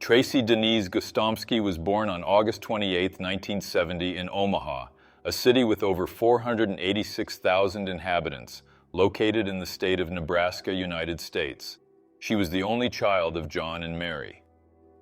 Tracy Denise Gostomski was born on August 28, 1970 in Omaha, a city with over 486,000 inhabitants, located in the state of Nebraska, United States. She was the only child of John and Mary.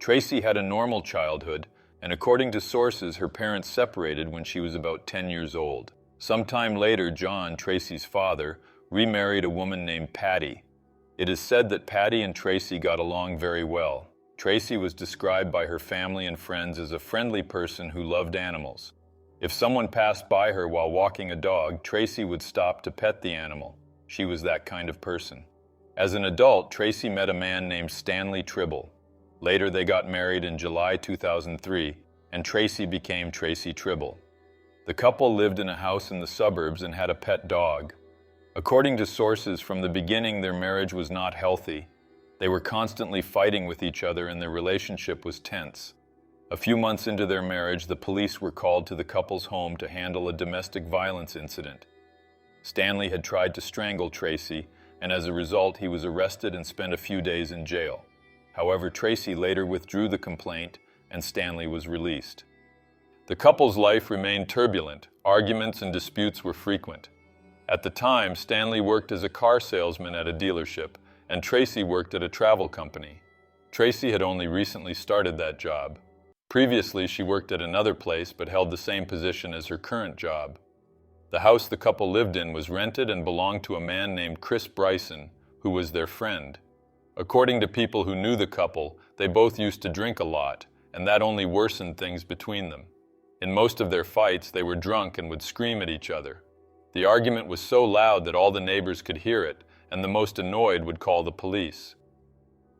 Tracy had a normal childhood, and according to sources, her parents separated when she was about 10 years old. Sometime later, John, Tracy's father, remarried a woman named Patty. It is said that Patty and Tracy got along very well. Tracy was described by her family and friends as a friendly person who loved animals. If someone passed by her while walking a dog, Tracy would stop to pet the animal. She was that kind of person. As an adult, Tracy met a man named Tracy Tribble. Later, they got married in July 2003, and Tracy became Tracy Tribble. The couple lived in a house in the suburbs and had a pet dog. According to sources, from the beginning, their marriage was not healthy. They were constantly fighting with each other, and their relationship was tense. A few months into their marriage, the police were called to the couple's home to handle a domestic violence incident. Stanley had tried to strangle Tracy, and as a result, he was arrested and spent a few days in jail. However, Tracy later withdrew the complaint, and Stanley was released. The couple's life remained turbulent. Arguments and disputes were frequent. At the time, Stanley worked as a car salesman at a dealership, and Tracy worked at a travel company. Tracy had only recently started that job. Previously, she worked at another place but held the same position as her current job. The house the couple lived in was rented and belonged to a man named Chris Bryson, who was their friend. According to people who knew the couple, they both used to drink a lot, and that only worsened things between them. In most of their fights, they were drunk and would scream at each other. The argument was so loud that all the neighbors could hear it, and the most annoyed would call the police.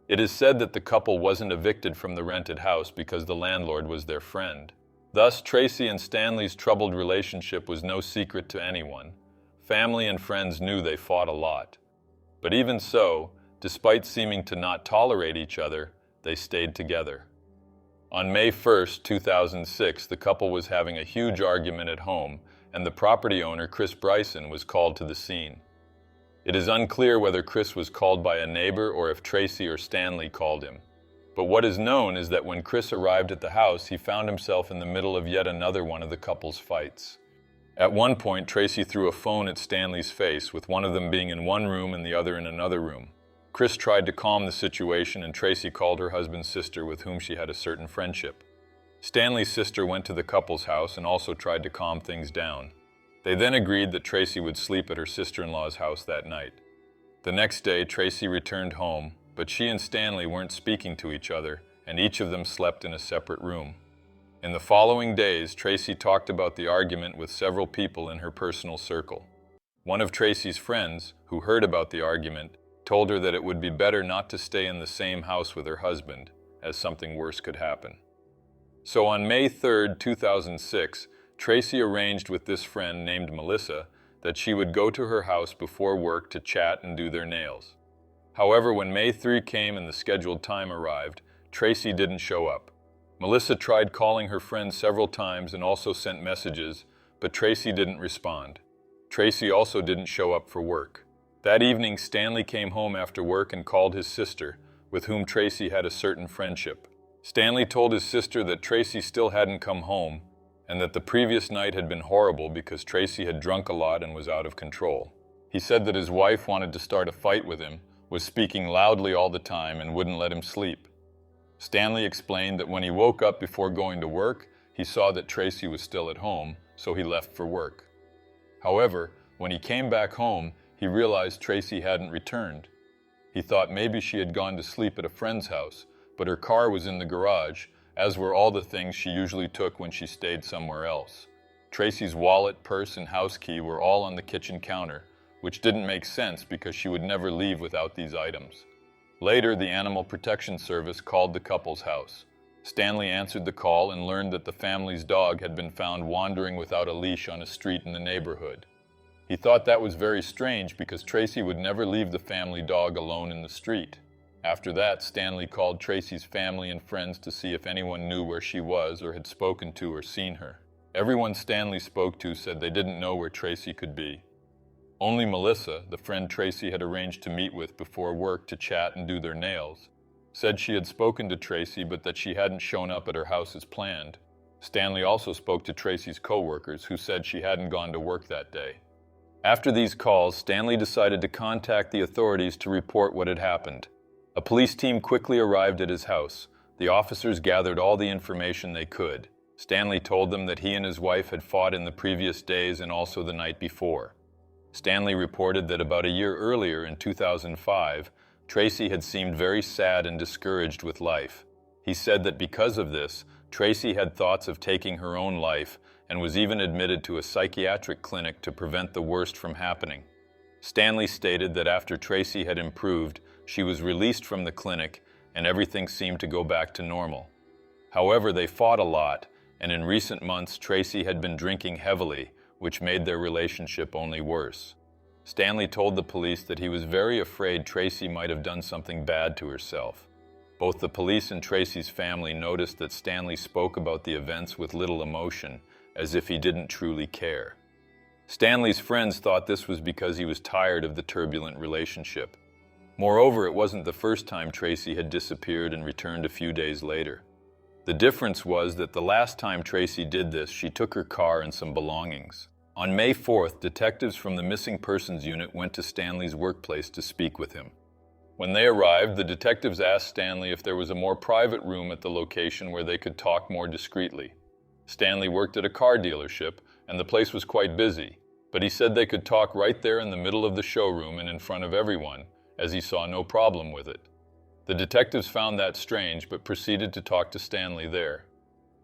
It is said that the couple wasn't evicted from the rented house because the landlord was their friend. Thus, Tracy and Stanley's troubled relationship was no secret to anyone. Family and friends knew they fought a lot. But even so, despite seeming to not tolerate each other, they stayed together. On May 1, 2006, the couple was having a huge argument at home, and the property owner, Chris Bryson, was called to the scene. It is unclear whether Chris was called by a neighbor or if Tracy or Stanley called him. But what is known is that when Chris arrived at the house, he found himself in the middle of yet another one of the couple's fights. At one point, Tracy threw a phone at Stanley's face, with one of them being in one room and the other in another room. Chris tried to calm the situation, and Tracy called her husband's sister, with whom she had a certain friendship. Stanley's sister went to the couple's house and also tried to calm things down. They then agreed that Tracy would sleep at her sister-in-law's house that night. The next day, Tracy returned home, but she and Stanley weren't speaking to each other, and each of them slept in a separate room. In the following days, Tracy talked about the argument with several people in her personal circle. One of Tracy's friends, who heard about the argument, told her that it would be better not to stay in the same house with her husband, as something worse could happen. So on May 3, 2006, Tracy arranged with this friend named Melissa that she would go to her house before work to chat and do their nails. However, when May 3 came and the scheduled time arrived, Tracy didn't show up. Melissa tried calling her friend several times and also sent messages, but Tracy didn't respond. Tracy also didn't show up for work. That evening, Stanley came home after work and called his sister, with whom Tracy had a certain friendship. Stanley told his sister that Tracy still hadn't come home, and that the previous night had been horrible because Tracy had drunk a lot and was out of control. He said that his wife wanted to start a fight with him, was speaking loudly all the time, and wouldn't let him sleep. Stanley explained that when he woke up before going to work, he saw that Tracy was still at home, so he left for work. However, when he came back home, he realized Tracy hadn't returned. He thought maybe she had gone to sleep at a friend's house, but her car was in the garage, as were all the things she usually took when she stayed somewhere else. Tracy's wallet, purse, and house key were all on the kitchen counter, which didn't make sense because she would never leave without these items. Later, the Animal Protection Service called the couple's house. Stanley answered the call and learned that the family's dog had been found wandering without a leash on a street in the neighborhood. He thought that was very strange because Tracy would never leave the family dog alone in the street. After that, Stanley called Tracy's family and friends to see if anyone knew where she was or had spoken to or seen her. Everyone Stanley spoke to said they didn't know where Tracy could be. Only Melissa, the friend Tracy had arranged to meet with before work to chat and do their nails, said she had spoken to Tracy but that she hadn't shown up at her house as planned. Stanley also spoke to Tracy's co-workers, who said she hadn't gone to work that day. After these calls, Stanley decided to contact the authorities to report what had happened. A police team quickly arrived at his house. The officers gathered all the information they could. Stanley told them that he and his wife had fought in the previous days and also the night before. Stanley reported that about a year earlier, in 2005, Tracy had seemed very sad and discouraged with life. He said that because of this, Tracy had thoughts of taking her own life and was even admitted to a psychiatric clinic to prevent the worst from happening. Stanley stated that after Tracy had improved, she was released from the clinic and everything seemed to go back to normal. However, they fought a lot, and in recent months Tracy had been drinking heavily, which made their relationship only worse. Stanley told the police that he was very afraid Tracy might have done something bad to herself. Both the police and Tracy's family noticed that Stanley spoke about the events with little emotion, as if he didn't truly care. Stanley's friends thought this was because he was tired of the turbulent relationship. Moreover, it wasn't the first time Tracy had disappeared and returned a few days later. The difference was that the last time Tracy did this, she took her car and some belongings. On May 4th, detectives from the Missing Persons Unit went to Stanley's workplace to speak with him. When they arrived, the detectives asked Stanley if there was a more private room at the location where they could talk more discreetly. Stanley worked at a car dealership, and the place was quite busy, but he said they could talk right there in the middle of the showroom and in front of everyone, as he saw no problem with it. The detectives found that strange, but proceeded to talk to Stanley there.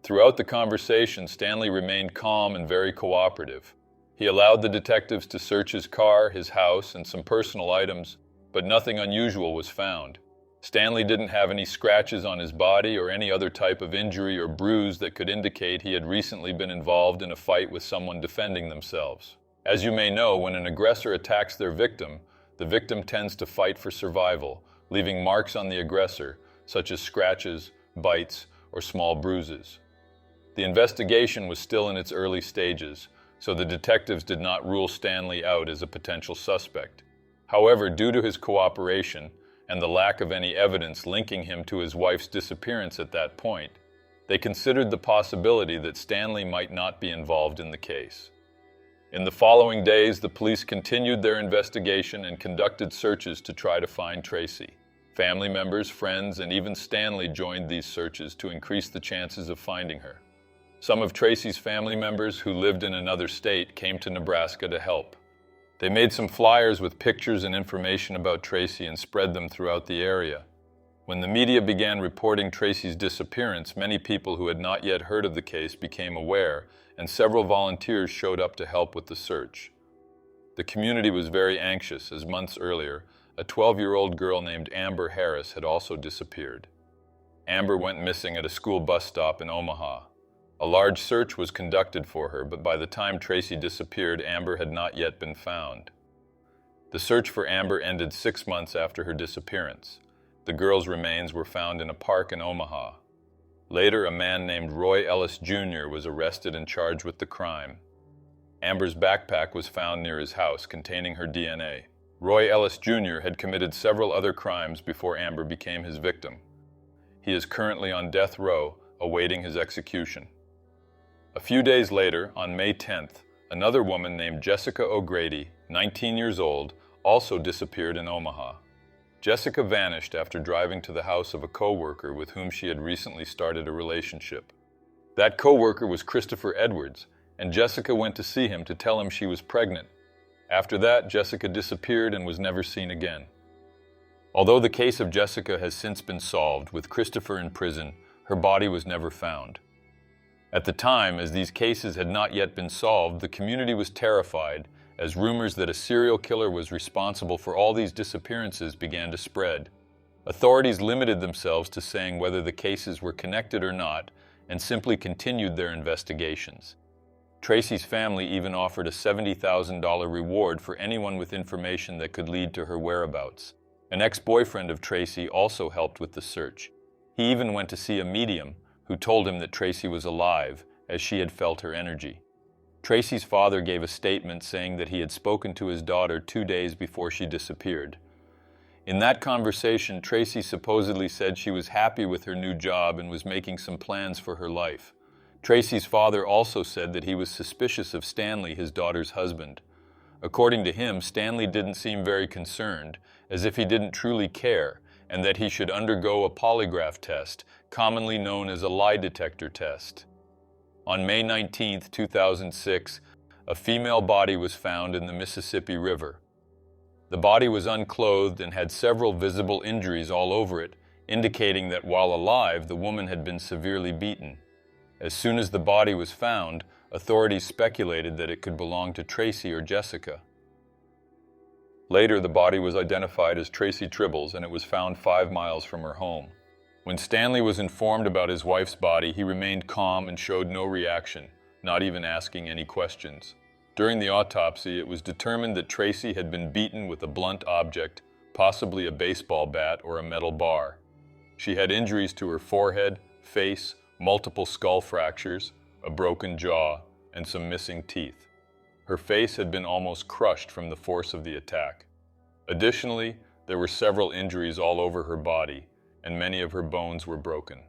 Throughout the conversation, Stanley remained calm and very cooperative. He allowed the detectives to search his car, his house, and some personal items, but nothing unusual was found. Stanley didn't have any scratches on his body or any other type of injury or bruise that could indicate he had recently been involved in a fight with someone defending themselves. As you may know, when an aggressor attacks their victim, the victim tends to fight for survival, leaving marks on the aggressor, such as scratches, bites, or small bruises. The investigation was still in its early stages, so the detectives did not rule Stanley out as a potential suspect. However, due to his cooperation and the lack of any evidence linking him to his wife's disappearance at that point, they considered the possibility that Stanley might not be involved in the case. In the following days, the police continued their investigation and conducted searches to try to find Tracy. Family members, friends, and even Stanley joined these searches to increase the chances of finding her. Some of Tracy's family members who lived in another state came to Nebraska to help. They made some flyers with pictures and information about Tracy and spread them throughout the area. When the media began reporting Tracy's disappearance, many people who had not yet heard of the case became aware, and several volunteers showed up to help with the search. The community was very anxious, as months earlier, a 12-year-old girl named Amber Harris had also disappeared. Amber went missing at a school bus stop in Omaha. A large search was conducted for her, but by the time Tracy disappeared, Amber had not yet been found. The search for Amber ended 6 months after her disappearance. The girl's remains were found in a park in Omaha. Later, a man named Roy Ellis Jr. was arrested and charged with the crime. Amber's backpack was found near his house containing her DNA. Roy Ellis Jr. had committed several other crimes before Amber became his victim. He is currently on death row, awaiting his execution. A few days later, on May 10th, another woman named Jessica O'Grady, 19 years old, also disappeared in Omaha. Jessica vanished after driving to the house of a co-worker with whom she had recently started a relationship. That co-worker was Christopher Edwards, and Jessica went to see him to tell him she was pregnant. After that, Jessica disappeared and was never seen again. Although the case of Jessica has since been solved, with Christopher in prison, her body was never found. At the time, as these cases had not yet been solved, the community was terrified, as rumors that a serial killer was responsible for all these disappearances began to spread. Authorities limited themselves to saying whether the cases were connected or not, and simply continued their investigations. Tracy's family even offered a $70,000 reward for anyone with information that could lead to her whereabouts. An ex-boyfriend of Tracy also helped with the search. He even went to see a medium who told him that Tracy was alive, as she had felt her energy. Tracy's father gave a statement saying that he had spoken to his daughter 2 days before she disappeared. In that conversation, Tracy supposedly said she was happy with her new job and was making some plans for her life. Tracy's father also said that he was suspicious of Stanley, his daughter's husband. According to him, Stanley didn't seem very concerned, as if he didn't truly care, and that he should undergo a polygraph test, commonly known as a lie detector test. On May 19, 2006, a female body was found in the Mississippi River. The body was unclothed and had several visible injuries all over it, indicating that while alive, the woman had been severely beaten. As soon as the body was found, authorities speculated that it could belong to Tracy or Jessica. Later, the body was identified as Tracy Tribble's, and it was found 5 miles from her home. When Stanley was informed about his wife's body, he remained calm and showed no reaction, not even asking any questions. During the autopsy, it was determined that Tracy had been beaten with a blunt object, possibly a baseball bat or a metal bar. She had injuries to her forehead, face, multiple skull fractures, a broken jaw, and some missing teeth. Her face had been almost crushed from the force of the attack. Additionally, there were several injuries all over her body, and many of her bones were broken.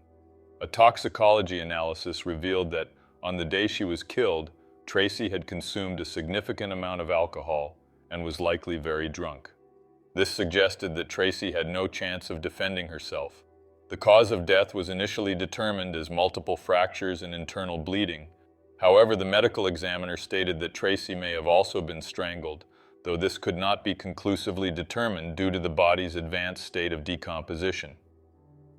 A toxicology analysis revealed that, on the day she was killed, Tracy had consumed a significant amount of alcohol and was likely very drunk. This suggested that Tracy had no chance of defending herself. The cause of death was initially determined as multiple fractures and internal bleeding. However, the medical examiner stated that Tracy may have also been strangled, though this could not be conclusively determined due to the body's advanced state of decomposition.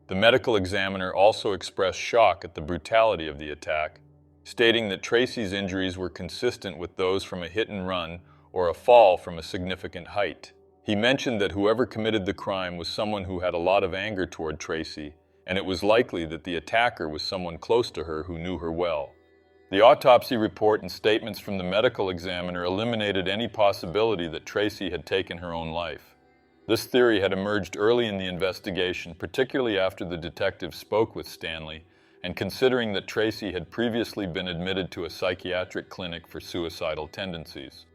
The medical examiner also expressed shock at the brutality of the attack, stating that Tracy's injuries were consistent with those from a hit and run or a fall from a significant height. He mentioned that whoever committed the crime was someone who had a lot of anger toward Tracy, and it was likely that the attacker was someone close to her who knew her well. The autopsy report and statements from the medical examiner eliminated any possibility that Tracy had taken her own life. This theory had emerged early in the investigation, particularly after the detective spoke with Stanley, and considering that Tracy had previously been admitted to a psychiatric clinic for suicidal tendencies.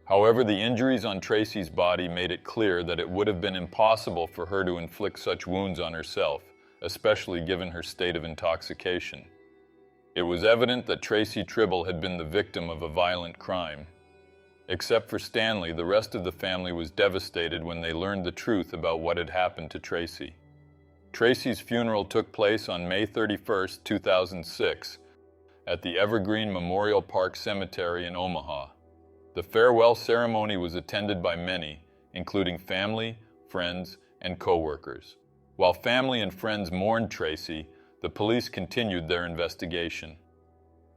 However, the injuries on Tracy's body made it clear that it would have been impossible for her to inflict such wounds on herself, especially given her state of intoxication. It was evident that Tracy Tribble had been the victim of a violent crime. Except for Stanley, the rest of the family was devastated when they learned the truth about what had happened to Tracy. Tracy's funeral took place on May 31, 2006, at the Evergreen Memorial Park Cemetery in Omaha. The farewell ceremony was attended by many, including family, friends, and co-workers. While family and friends mourned Tracy, the police continued their investigation.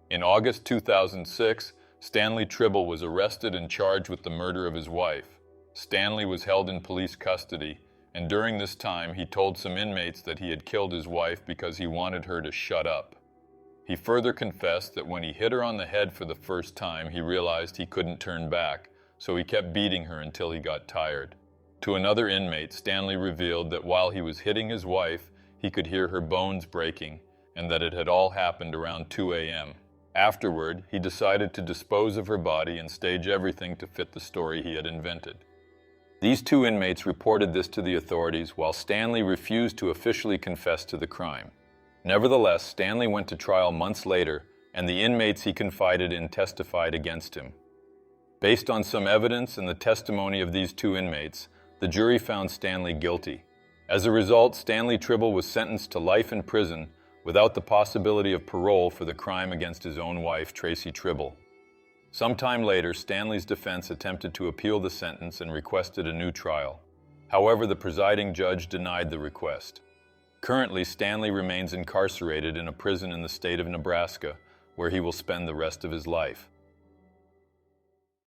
In August 2006, Stanley Tribble was arrested and charged with the murder of his wife. Stanley was held in police custody, and during this time he told some inmates that he had killed his wife because he wanted her to shut up. He further confessed that when he hit her on the head for the first time, he realized he couldn't turn back, so he kept beating her until he got tired. To another inmate, Stanley revealed that while he was hitting his wife, he could hear her bones breaking, and that it had all happened around 2 a.m. Afterward, he decided to dispose of her body and stage everything to fit the story he had invented. These 2 inmates reported this to the authorities, while Stanley refused to officially confess to the crime. Nevertheless, Stanley went to trial months later, and the inmates he confided in testified against him. Based on some evidence and the testimony of these 2 inmates, the jury found Stanley guilty. As a result, Stanley Tribble was sentenced to life in prison without the possibility of parole for the crime against his own wife, Tracy Tribble. Sometime later, Stanley's defense attempted to appeal the sentence and requested a new trial. However, the presiding judge denied the request. Currently, Stanley remains incarcerated in a prison in the state of Nebraska, where he will spend the rest of his life.